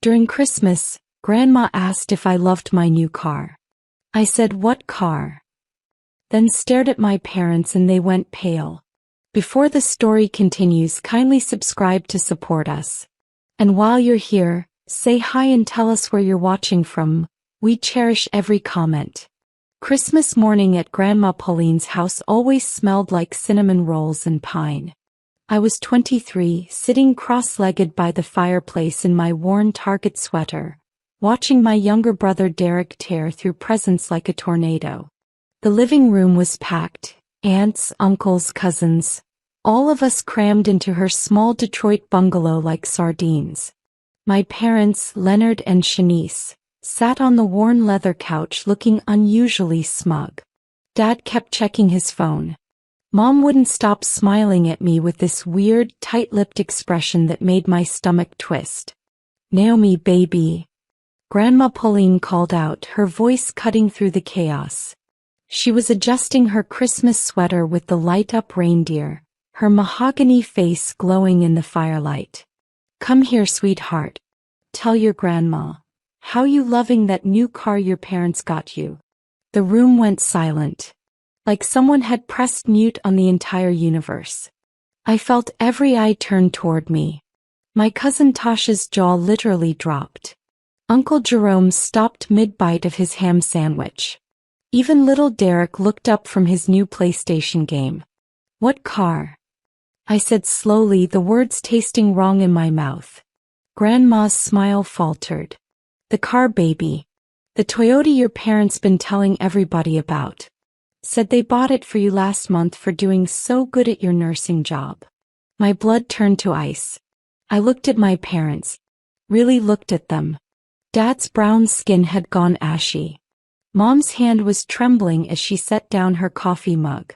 During Christmas, Grandma asked if I loved my new car. I said, "What car?" Then stared at my parents and they went pale. Before the story continues, kindly subscribe to support us. And while you're here, say hi and tell us where you're watching from. We cherish every comment. Christmas morning at Grandma Pauline's house always smelled like cinnamon rolls and pine. I was 23, sitting cross-legged by the fireplace in my worn Target sweater, watching my younger brother Derek tear through presents like a tornado. The living room was packed, aunts, uncles, cousins, all of us crammed into her small Detroit bungalow like sardines. My parents, Leonard and Shanice, sat on the worn leather couch looking unusually smug. Dad kept checking his phone. Mom wouldn't stop smiling at me with this weird, tight-lipped expression that made my stomach twist. "Naomi, baby," Grandma Pauline called out, her voice cutting through the chaos. She was adjusting her Christmas sweater with the light-up reindeer, her mahogany face glowing in the firelight. "Come here, sweetheart. Tell your grandma. How you loving that new car your parents got you?" The room went silent, like someone had pressed mute on the entire universe. I felt every eye turned toward me. My cousin Tasha's jaw literally dropped. Uncle Jerome stopped mid-bite of his ham sandwich. Even little Derek looked up from his new PlayStation game. "What car?" I said slowly, the words tasting wrong in my mouth. Grandma's smile faltered. "The car, baby. The Toyota your parents been telling everybody about. Said they bought it for you last month for doing so good at your nursing job." My blood turned to ice. I looked at my parents. Really looked at them. Dad's brown skin had gone ashy. Mom's hand was trembling as she set down her coffee mug.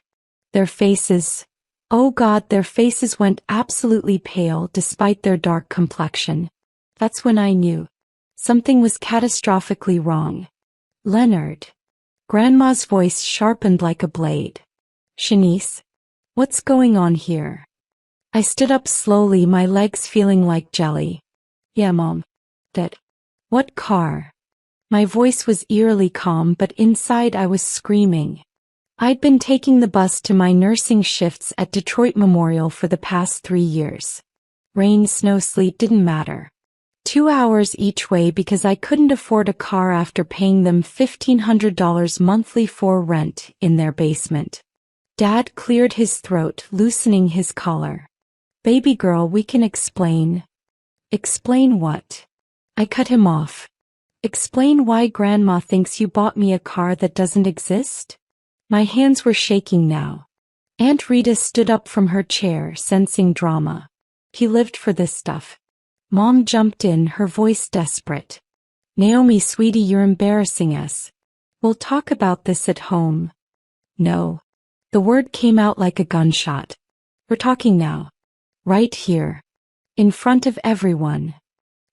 Their faces, oh God, their faces went absolutely pale despite their dark complexion. That's when I knew. Something was catastrophically wrong. "Leonard." Grandma's voice sharpened like a blade. "Shanice, what's going on here?" I stood up slowly, my legs feeling like jelly. "Yeah, Mom. That. What car?" My voice was eerily calm, but inside I was screaming. I'd been taking the bus to my nursing shifts at Detroit Memorial for the past 3 years. Rain, snow, sleet didn't matter. 2 hours each way because I couldn't afford a car after paying them $1,500 monthly for rent in their basement. Dad cleared his throat, loosening his collar. "Baby girl, we can explain." "Explain what?" I cut him off. "Explain why Grandma thinks you bought me a car that doesn't exist?" My hands were shaking now. Aunt Rita stood up from her chair, sensing drama. "He lived for this stuff." Mom jumped in, her voice desperate. "Naomi, sweetie, you're embarrassing us. We'll talk about this at home." "No." The word came out like a gunshot. "We're talking now. Right here. In front of everyone."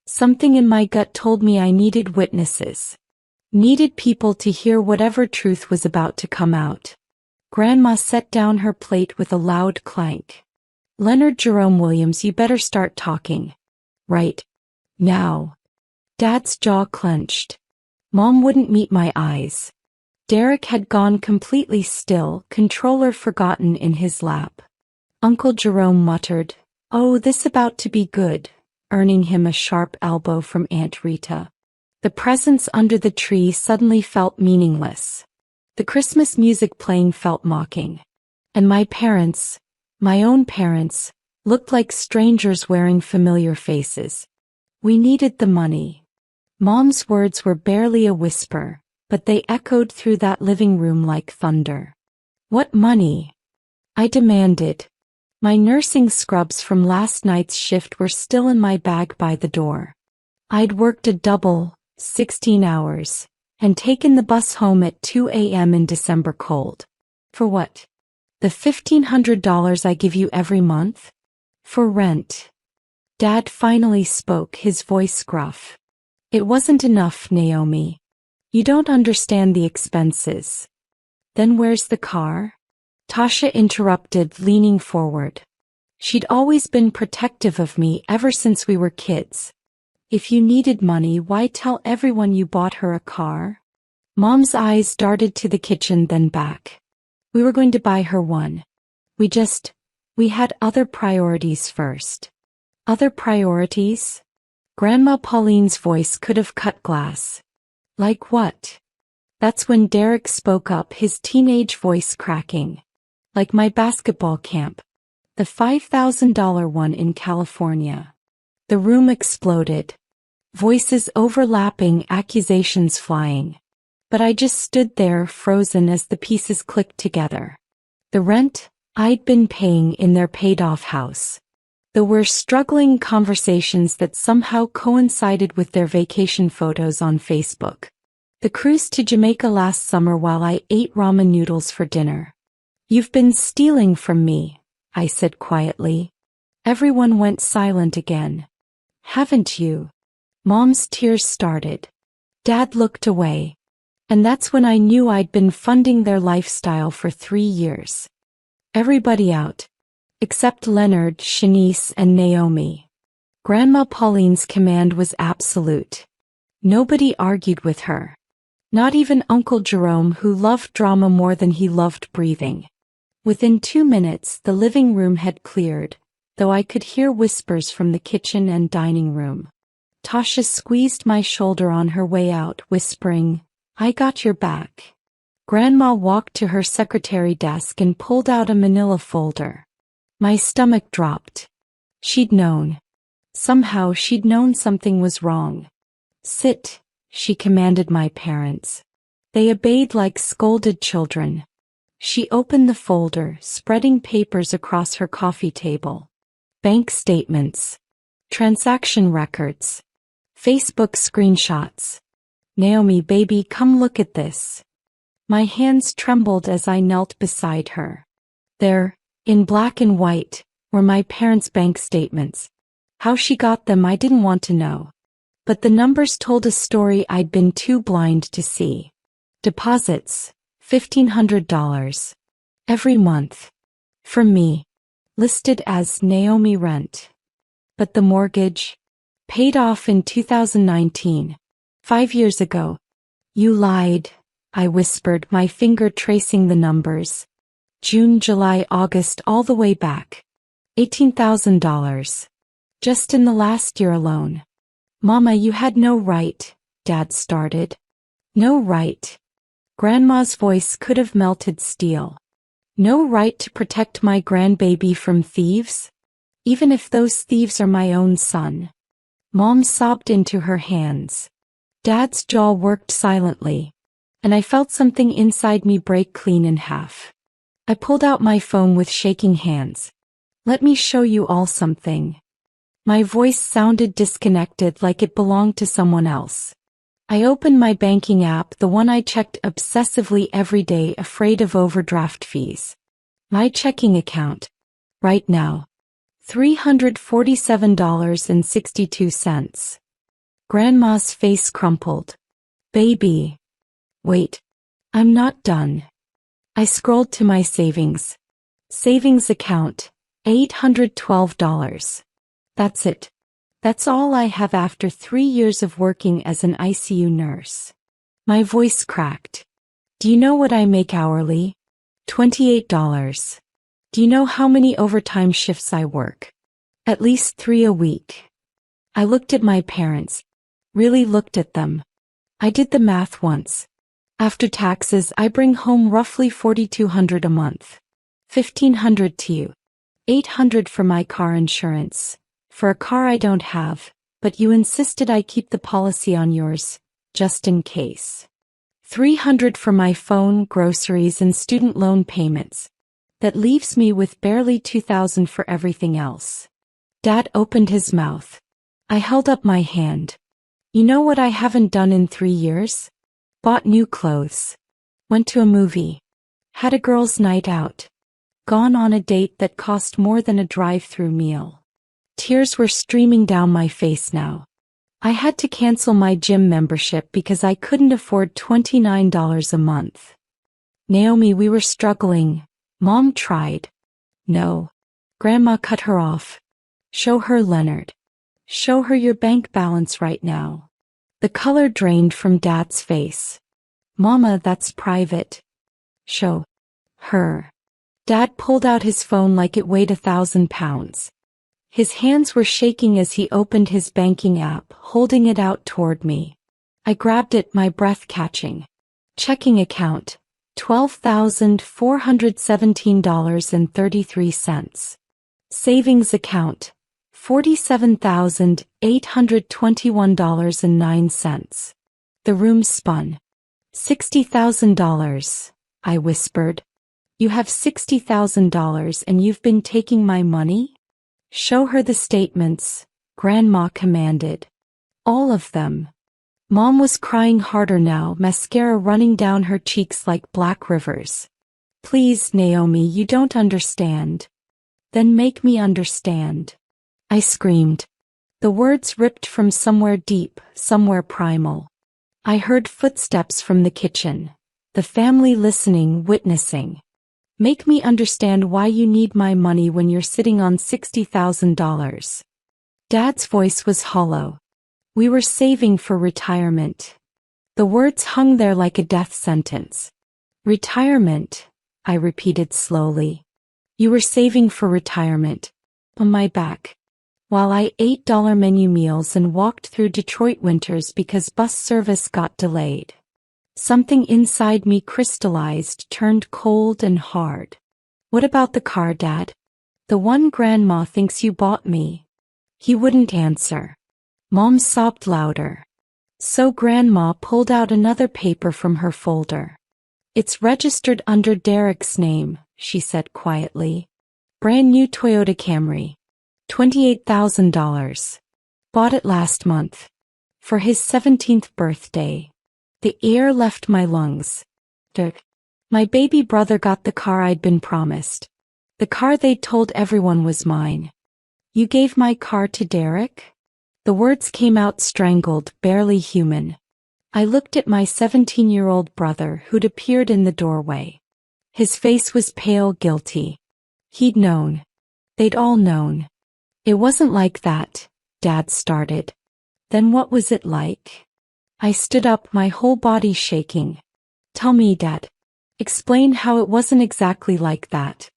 Something in my gut told me I needed witnesses. Needed people to hear whatever truth was about to come out. Grandma set down her plate with a loud clank. "Leonard Jerome Williams, you better start talking. Right now." Dad's jaw clenched. Mom wouldn't meet my eyes. Derek had gone completely still, controller forgotten in his lap. Uncle Jerome muttered, "Oh, this about to be good," earning him a sharp elbow from Aunt Rita. The presents under the tree suddenly felt meaningless. The Christmas music playing felt mocking. And my parents, my own parents, looked like strangers wearing familiar faces. We needed the money. Mom's words were barely a whisper, but they echoed through that living room like thunder. "What money?" I demanded. My nursing scrubs from last night's shift were still in my bag by the door. I'd worked a double, 16 hours, and taken the bus home at 2 a.m. in December cold. "For what?" "The $1,500 I give you every month." "For rent." Dad finally spoke, his voice gruff. "It wasn't enough, Naomi. You don't understand the expenses." "Then where's the car?" Tasha interrupted, leaning forward. She'd always been protective of me ever since we were kids. If you needed money, why tell everyone you bought her a car? Mom's eyes darted to the kitchen then back. We were going to buy her one. We had other priorities first. Other priorities? Grandma Pauline's voice could have cut glass. Like what? That's when Derek spoke up, his teenage voice cracking. Like my basketball camp. The $5,000 one in California. The room exploded. Voices overlapping, accusations flying. But I just stood there frozen as the pieces clicked together. The rent I'd been paying in their paid-off house. The were struggling conversations that somehow coincided with their vacation photos on Facebook. The cruise to Jamaica last summer while I ate ramen noodles for dinner. You've been stealing from me, I said quietly. Everyone went silent again. Haven't you? Mom's tears started. Dad looked away. And that's when I knew I'd been funding their lifestyle for 3 years. Everybody out. Except Leonard, Shanice, and Naomi. Grandma Pauline's command was absolute. Nobody argued with her. Not even Uncle Jerome, who loved drama more than he loved breathing. Within 2 minutes, the living room had cleared, though I could hear whispers from the kitchen and dining room. Tasha squeezed my shoulder on her way out, whispering, I got your back. Grandma walked to her secretary desk and pulled out a manila folder. My stomach dropped. She'd known. Somehow she'd known something was wrong. Sit, she commanded my parents. They obeyed like scolded children. She opened the folder, spreading papers across her coffee table. Bank statements. Transaction records. Facebook screenshots. Naomi, baby, come look at this. My hands trembled as I knelt beside her. There, in black and white, were my parents' bank statements. How she got them I didn't want to know. But the numbers told a story I'd been too blind to see. Deposits, $1,500. Every month. From me. Listed as Naomi rent. But the mortgage? Paid off in 2019. 5 years ago. You lied, I whispered, my finger tracing the numbers. June, July, August, all the way back. $18,000. Just in the last year alone. Mama, you had no right, Dad started. No right. Grandma's voice could have melted steel. No right to protect my grandbaby from thieves? Even if those thieves are my own son. Mom sobbed into her hands. Dad's jaw worked silently. And I felt something inside me break clean in half. I pulled out my phone with shaking hands. Let me show you all something. My voice sounded disconnected, like it belonged to someone else. I opened my banking app, the one I checked obsessively every day, afraid of overdraft fees. My checking account. Right now. $347.62. Grandma's face crumpled. Baby. Wait. I'm not done. I scrolled to my savings. Savings account. $812. That's it. That's all I have after 3 years of working as an ICU nurse. My voice cracked. Do you know what I make hourly? $28. Do you know how many overtime shifts I work? At least 3 a week. I looked at my parents. Really looked at them. I did the math once. After taxes, I bring home roughly $4,200 a month. $1,500 to you. $800 for my car insurance. For a car I don't have, but you insisted I keep the policy on yours, just in case. $300 for my phone, groceries, and student loan payments. That leaves me with barely $2,000 for everything else. Dad opened his mouth. I held up my hand. You know what I haven't done in 3 years? Bought new clothes. Went to a movie. Had a girls' night out. Gone on a date that cost more than a drive-through meal. Tears were streaming down my face now. I had to cancel my gym membership because I couldn't afford $29 a month. Naomi, we were struggling. Mom tried. No. Grandma cut her off. Show her Leonard. Show her your bank balance right now. The color drained from Dad's face. Mama, that's private. Show her. Dad pulled out his phone like it weighed 1,000 pounds. His hands were shaking as he opened his banking app, holding it out toward me. I grabbed it, my breath catching. Checking account, $12,417.33. Savings account, $47,821.09. The room spun. $60,000, I whispered. You have $60,000 and you've been taking my money? Show her the statements, Grandma commanded. All of them. Mom was crying harder now, mascara running down her cheeks like black rivers. Please, Naomi, you don't understand. Then make me understand. I screamed. The words ripped from somewhere deep, somewhere primal. I heard footsteps from the kitchen. The family listening, witnessing. Make me understand why you need my money when you're sitting on $60,000. Dad's voice was hollow. We were saving for retirement. The words hung there like a death sentence. Retirement, I repeated slowly. You were saving for retirement. On my back. While I ate dollar menu meals and walked through Detroit winters because bus service got delayed. Something inside me crystallized, turned cold and hard. What about the car, Dad? The one Grandma thinks you bought me. He wouldn't answer. Mom sobbed louder. So Grandma pulled out another paper from her folder. It's registered under Derek's name, she said quietly. Brand new Toyota Camry. $28,000. Bought it last month. For his 17th birthday. The air left my lungs. My baby brother got the car I'd been promised. The car they'd told everyone was mine. You gave my car to Derek? The words came out strangled, barely human. I looked at my 17-year-old brother who'd appeared in the doorway. His face was pale, guilty. He'd known. They'd all known. It wasn't like that, Dad started. Then what was it like? I stood up, my whole body shaking. Tell me, Dad. Explain how it wasn't exactly like that.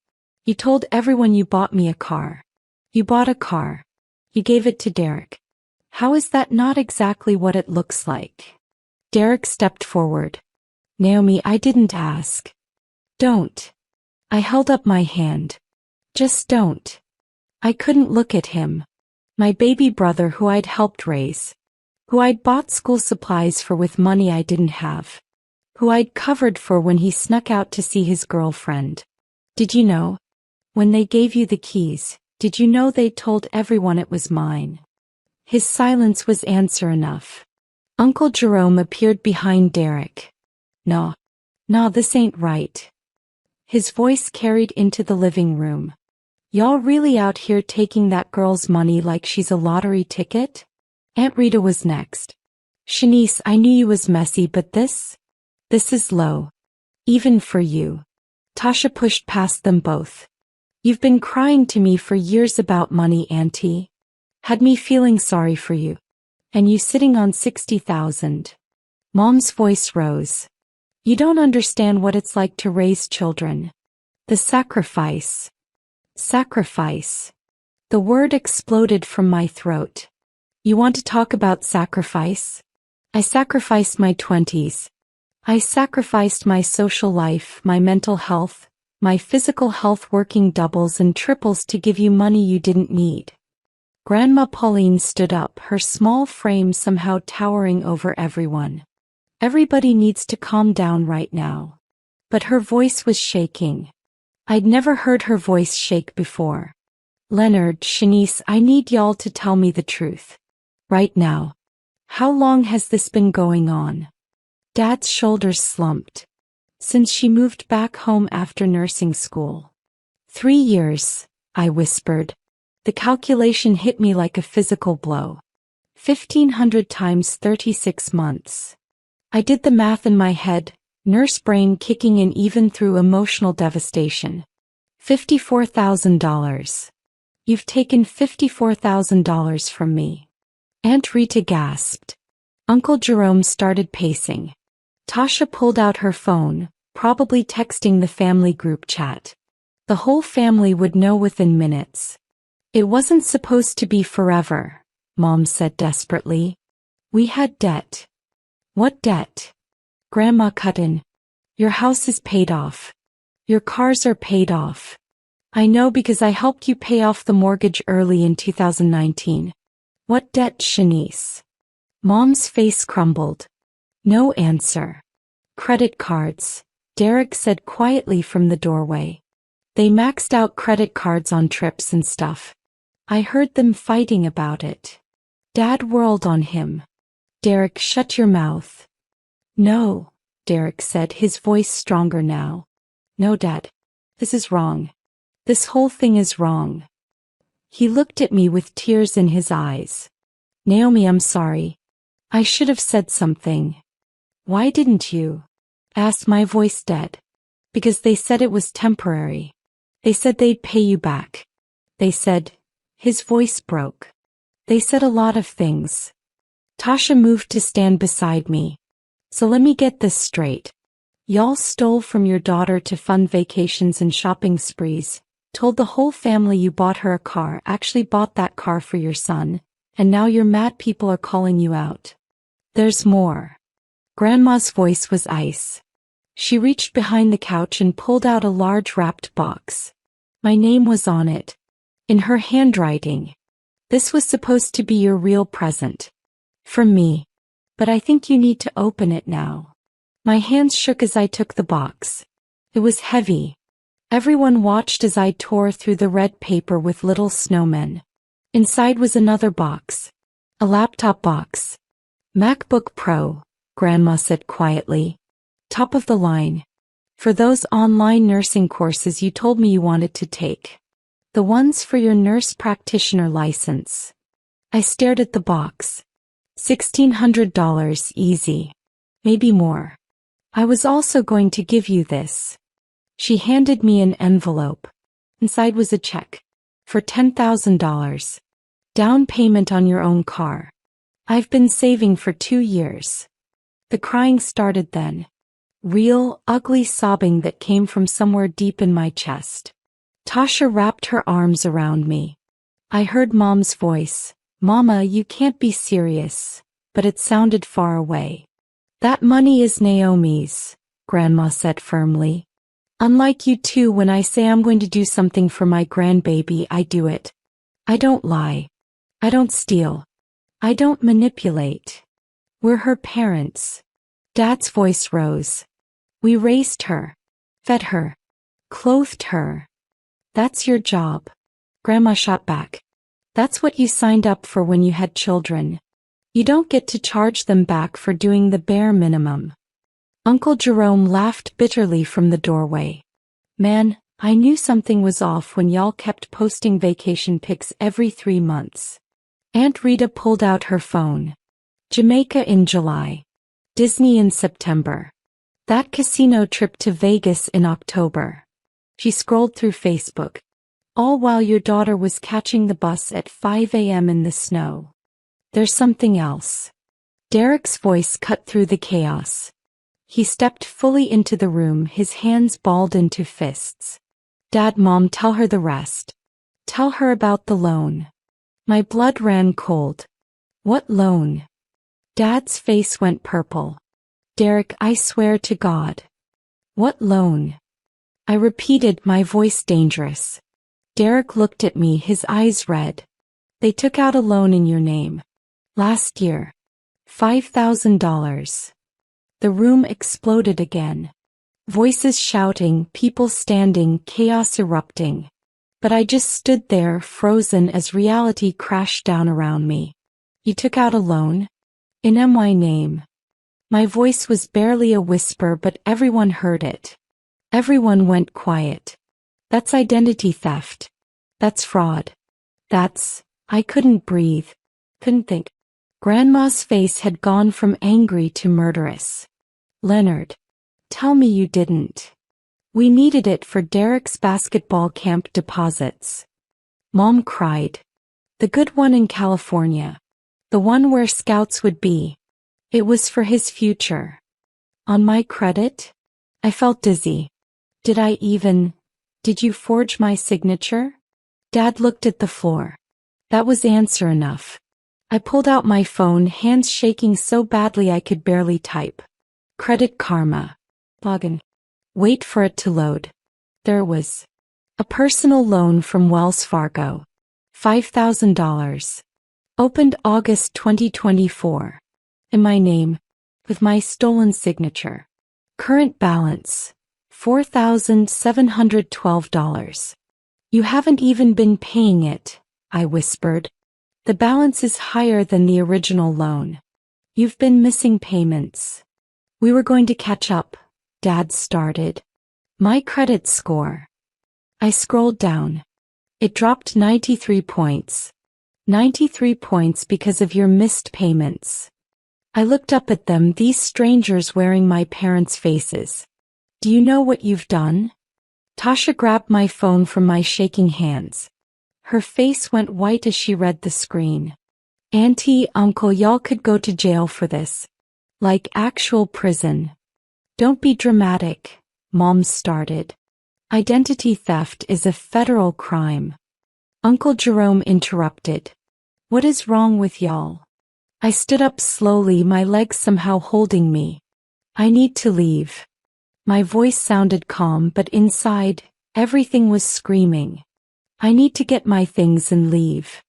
You told everyone you bought me a car. You bought a car. You gave it to Derek. How is that not exactly what it looks like? Derek stepped forward. Naomi, I didn't ask. Don't. I held up my hand. Just don't. I couldn't look at him. My baby brother who I'd helped raise. Who I'd bought school supplies for with money I didn't have. Who I'd covered for when he snuck out to see his girlfriend. Did you know? When they gave you the keys, did you know they told everyone it was mine? His silence was answer enough. Uncle Jerome appeared behind Derek. No, this ain't right. His voice carried into the living room. Y'all really out here taking that girl's money like she's a lottery ticket? Aunt Rita was next. Shanice, I knew you was messy, but this is low. Even for you. Tasha pushed past them both. You've been crying to me for years about money, Auntie. Had me feeling sorry for you. And you sitting on 60,000. Mom's voice rose. You don't understand what it's like to raise children. The sacrifice. Sacrifice. The word exploded from my throat. You want to talk about sacrifice? I sacrificed my 20s. I sacrificed my social life, my mental health, my physical health, working doubles and triples to give you money you didn't need. Grandma Pauline stood up, her small frame somehow towering over everyone. Everybody needs to calm down right now. But her voice was shaking. I'd never heard her voice shake before. Leonard, Shanice, I need y'all to tell me the truth. Right now. How long has this been going on? Dad's shoulders slumped. Since she moved back home after nursing school. 3 years, I whispered. The calculation hit me like a physical blow. 1,500 times 36 months. I did the math in my head, nurse brain kicking in even through emotional devastation. $54,000. You've taken $54,000 from me. Aunt Rita gasped. Uncle Jerome started pacing. Tasha pulled out her phone, probably texting the family group chat. The whole family would know within minutes. It wasn't supposed to be forever, Mom said desperately. We had debt. What debt? Grandma cut in. Your house is paid off. Your cars are paid off. I know because I helped you pay off the mortgage early in 2019. What debt, Shanice? Mom's face crumbled. No answer. Credit cards, Derek said quietly from the doorway. They maxed out credit cards on trips and stuff. I heard them fighting about it. Dad whirled on him. Derek, shut your mouth. No, Derek said, his voice stronger now. No, Dad. This is wrong. This whole thing is wrong. He looked at me with tears in his eyes. Naomi, I'm sorry. I should have said something. Why didn't you? Asked, my voice dead. Because they said it was temporary. They said they'd pay you back. They said, his voice broke. They said a lot of things. Tasha moved to stand beside me. So let me get this straight. Y'all stole from your daughter to fund vacations and shopping sprees, told the whole family you bought her a car, actually bought that car for your son, and now you're mad people are calling you out. There's more. Grandma's voice was ice. She reached behind the couch and pulled out a large wrapped box. My name was on it. In her handwriting. This was supposed to be your real present. From me. But I think you need to open it now. My hands shook as I took the box. It was heavy. Everyone watched as I tore through the red paper with little snowmen. Inside was another box. A laptop box. MacBook Pro, Grandma said quietly. Top of the line. For those online nursing courses you told me you wanted to take. The ones for your nurse practitioner license. I stared at the box. $1,600 easy. Maybe more. I was also going to give you this. She handed me an envelope. Inside was a check. For $10,000. Down payment on your own car. I've been saving for 2 years. The crying started then. Real, ugly sobbing that came from somewhere deep in my chest. Tasha wrapped her arms around me. I heard Mom's voice. Mama, you can't be serious. But it sounded far away. That money is Naomi's, Grandma said firmly. Unlike you two, when I say I'm going to do something for my grandbaby, I do it. I don't lie. I don't steal. I don't manipulate. We're her parents. Dad's voice rose. We raised her. Fed her. Clothed her. That's your job. Grandma shot back. That's what you signed up for when you had children. You don't get to charge them back for doing the bare minimum. Uncle Jerome laughed bitterly from the doorway. Man, I knew something was off when y'all kept posting vacation pics every 3 months. Aunt Rita pulled out her phone. Jamaica in July. Disney in September. That casino trip to Vegas in October. She scrolled through Facebook. All while your daughter was catching the bus at 5 a.m. in the snow. There's something else. Derek's voice cut through the chaos. He stepped fully into the room, his hands balled into fists. Dad, Mom, tell her the rest. Tell her about the loan. My blood ran cold. What loan? Dad's face went purple. Derek, I swear to God. What loan? I repeated, my voice dangerous. Derek looked at me, his eyes red. They took out a loan in your name. Last year. $5,000. The room exploded again. Voices shouting, people standing, chaos erupting. But I just stood there, frozen as reality crashed down around me. You took out a loan? In my name. My voice was barely a whisper, but everyone heard it. Everyone went quiet. That's identity theft. That's fraud. I couldn't breathe. Couldn't think. Grandma's face had gone from angry to murderous. Leonard. Tell me you didn't. We needed it for Derek's basketball camp deposits. Mom cried. The good one in California. The one where scouts would be. It was for his future. On my credit? I felt dizzy. Did you forge my signature? Dad looked at the floor. That was answer enough. I pulled out my phone, hands shaking so badly I could barely type. Credit Karma. Login. Wait for it to load. There was. A personal loan from Wells Fargo. $5,000. Opened August 2024. In my name. With my stolen signature. Current balance. $4,712. You haven't even been paying it, I whispered. The balance is higher than the original loan. You've been missing payments. We were going to catch up, Dad started. My credit score. I scrolled down. It dropped 93 points. 93 points because of your missed payments. I looked up at them, these strangers wearing my parents' faces. Do you know what you've done? Tasha grabbed my phone from my shaking hands. Her face went white as she read the screen. Auntie, Uncle, y'all could go to jail for this. Like actual prison. Don't be dramatic, Mom started. Identity theft is a federal crime. Uncle Jerome interrupted. What is wrong with y'all? I stood up slowly, my legs somehow holding me. I need to leave. My voice sounded calm, but inside, everything was screaming. I need to get my things and leave.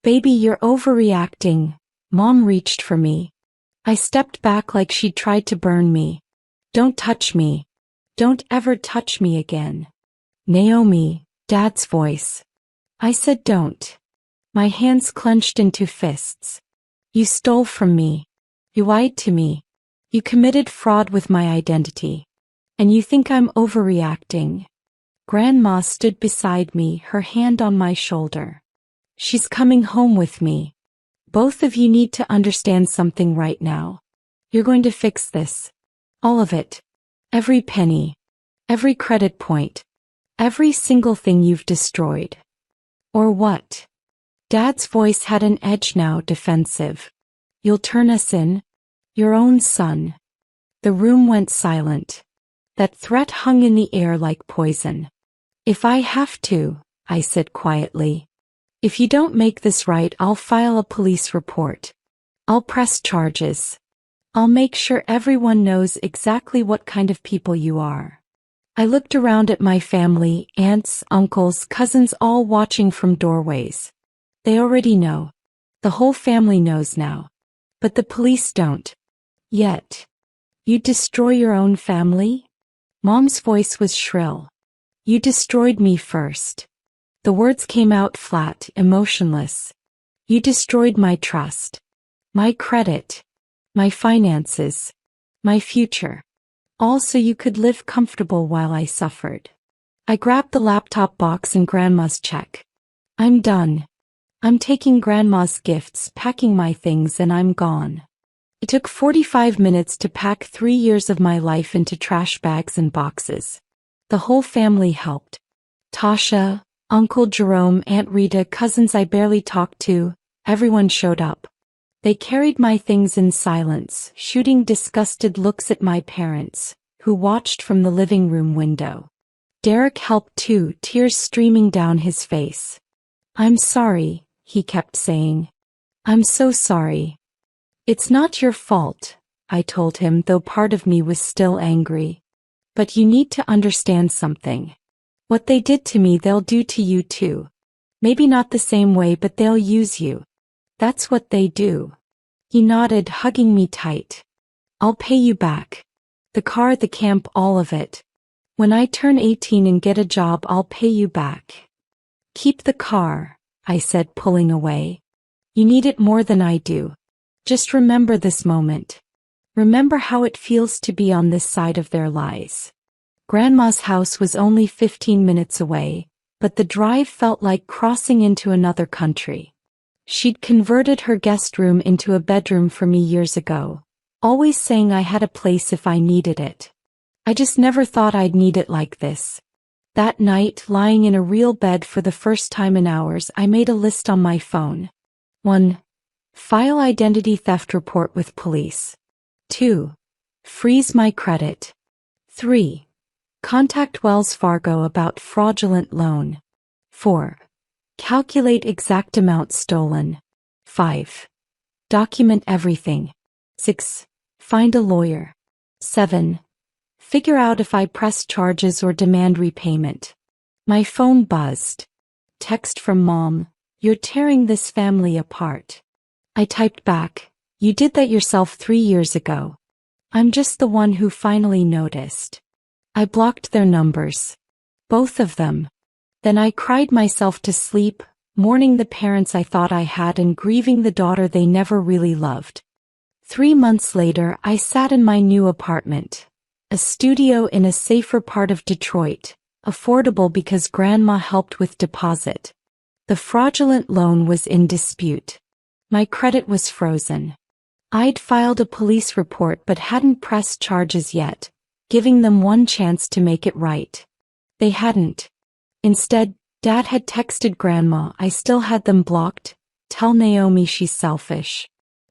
Baby, you're overreacting. Mom reached for me. I stepped back like she'd tried to burn me. Don't touch me. Don't ever touch me again. Naomi, Dad's voice. I said don't. My hands clenched into fists. You stole from me. You lied to me. You committed fraud with my identity. And you think I'm overreacting. Grandma stood beside me, her hand on my shoulder. She's coming home with me. Both of you need to understand something right now. You're going to fix this. All of it. Every penny. Every credit point. Every single thing you've destroyed. Or what? Dad's voice had an edge now, defensive. You'll turn us in? Your own son. The room went silent. That threat hung in the air like poison. If I have to, I said quietly. If you don't make this right, I'll file a police report. I'll press charges. I'll make sure everyone knows exactly what kind of people you are. I looked around at my family, aunts, uncles, cousins, all watching from doorways. They already know. The whole family knows now. But the police don't. Yet. You destroy your own family? Mom's voice was shrill. You destroyed me first. The words came out flat, emotionless. You destroyed my trust. My credit. My finances. My future. All so you could live comfortable while I suffered. I grabbed the laptop box and Grandma's check. I'm done. I'm taking Grandma's gifts, packing my things, and I'm gone. It took 45 minutes to pack 3 years of my life into trash bags and boxes. The whole family helped. Tasha, Uncle Jerome, Aunt Rita, cousins I barely talked to, everyone showed up. They carried my things in silence, shooting disgusted looks at my parents, who watched from the living room window. Derek helped too, tears streaming down his face. I'm sorry, he kept saying. I'm so sorry. It's not your fault, I told him, though part of me was still angry. But you need to understand something. What they did to me, they'll do to you too. Maybe not the same way, but they'll use you. That's what they do. He nodded, hugging me tight. I'll pay you back. The car, the camp, all of it. When I turn 18 and get a job, I'll pay you back. Keep the car, I said, pulling away. You need it more than I do. Just remember this moment. Remember how it feels to be on this side of their lies. Grandma's house was only 15 minutes away, but the drive felt like crossing into another country. She'd converted her guest room into a bedroom for me years ago, always saying I had a place if I needed it. I just never thought I'd need it like this. That night, lying in a real bed for the first time in hours, I made a list on my phone. 1. File identity theft report with police. 2. Freeze my credit. 3. Contact Wells Fargo about fraudulent loan. 4. Calculate exact amount stolen. 5. Document everything. 6. Find a lawyer. 7. Figure out if I press charges or demand repayment. My phone buzzed. Text from Mom, "You're tearing this family apart." I typed back, "You did that yourself 3 years ago. I'm just the one who finally noticed." I blocked their numbers. Both of them. Then I cried myself to sleep, mourning the parents I thought I had and grieving the daughter they never really loved. 3 months later, I sat in my new apartment. A studio in a safer part of Detroit, affordable because Grandma helped with deposit. The fraudulent loan was in dispute. My credit was frozen. I'd filed a police report but hadn't pressed charges yet, giving them one chance to make it right. They hadn't. Instead, Dad had texted Grandma I still had them blocked. "Tell Naomi she's selfish.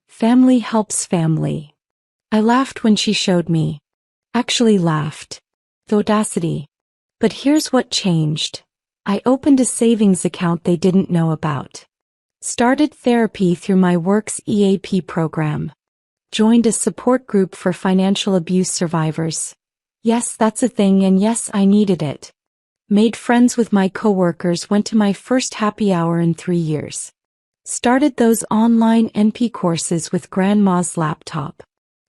Family helps family." I laughed when she showed me. Actually laughed. The audacity. But here's what changed. I opened a savings account they didn't know about. Started therapy through my work's EAP program. Joined a support group for financial abuse survivors. Yes, that's a thing, and yes, I needed it. Made friends with my coworkers, went to my first happy hour in 3 years. Started those online NP courses with Grandma's laptop.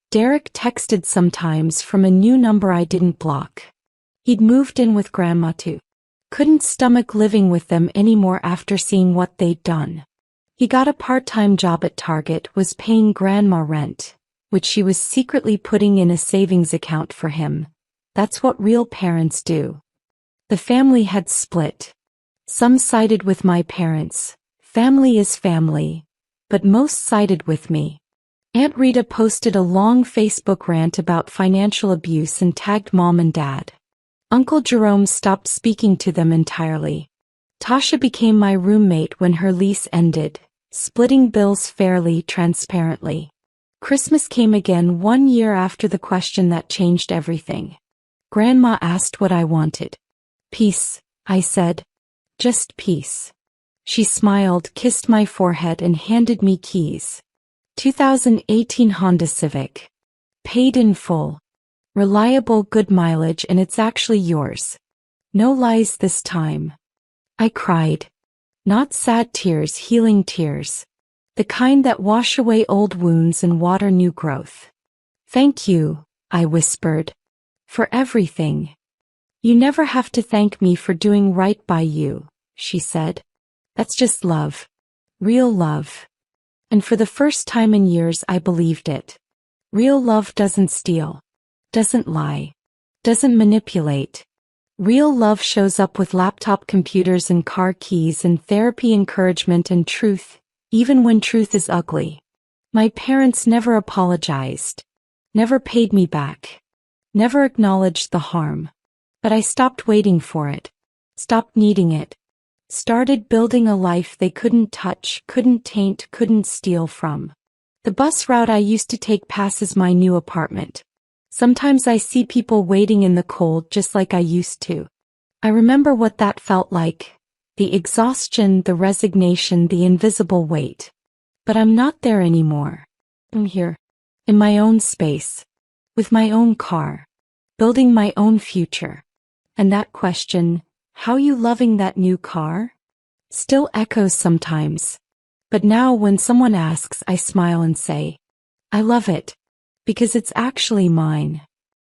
Derek texted sometimes from a new number I didn't block. He'd moved in with Grandma too. Couldn't stomach living with them anymore after seeing what they'd done. He got a part-time job at Target, was paying Grandma rent, which she was secretly putting in a savings account for him. That's what real parents do. The family had split. Some sided with my parents. Family is family. But most sided with me. Aunt Rita posted a long Facebook rant about financial abuse and tagged Mom and Dad. Uncle Jerome stopped speaking to them entirely. Tasha became my roommate when her lease ended, splitting bills fairly, transparently. Christmas came again 1 year after the question that changed everything. Grandma asked what I wanted. "Peace," I said. "Just peace." She smiled, kissed my forehead, and handed me keys. 2018 Honda Civic. Paid in full. Reliable, good mileage, and it's actually yours. No lies this time. I cried. Not sad tears, healing tears. The kind that wash away old wounds and water new growth. "Thank you," I whispered. "For everything. You never have to thank me for doing right by you," she said. "That's just love. Real love." And for the first time in years I believed it. Real love doesn't steal. Doesn't lie. Doesn't manipulate. Real love shows up with laptop computers and car keys and therapy, encouragement, and truth, even when truth is ugly. My parents never apologized. Never paid me back. Never acknowledged the harm. But I stopped waiting for it. Stopped needing it. Started building a life they couldn't touch, couldn't taint, couldn't steal from. The bus route I used to take passes my new apartment. Sometimes I see people waiting in the cold just like I used to. I remember what that felt like. The exhaustion, the resignation, the invisible weight. But I'm not there anymore. I'm here. In my own space. With my own car. Building my own future. And that question, "How you loving that new car?" still echoes sometimes. But now when someone asks, I smile and say, "I love it. Because it's actually mine."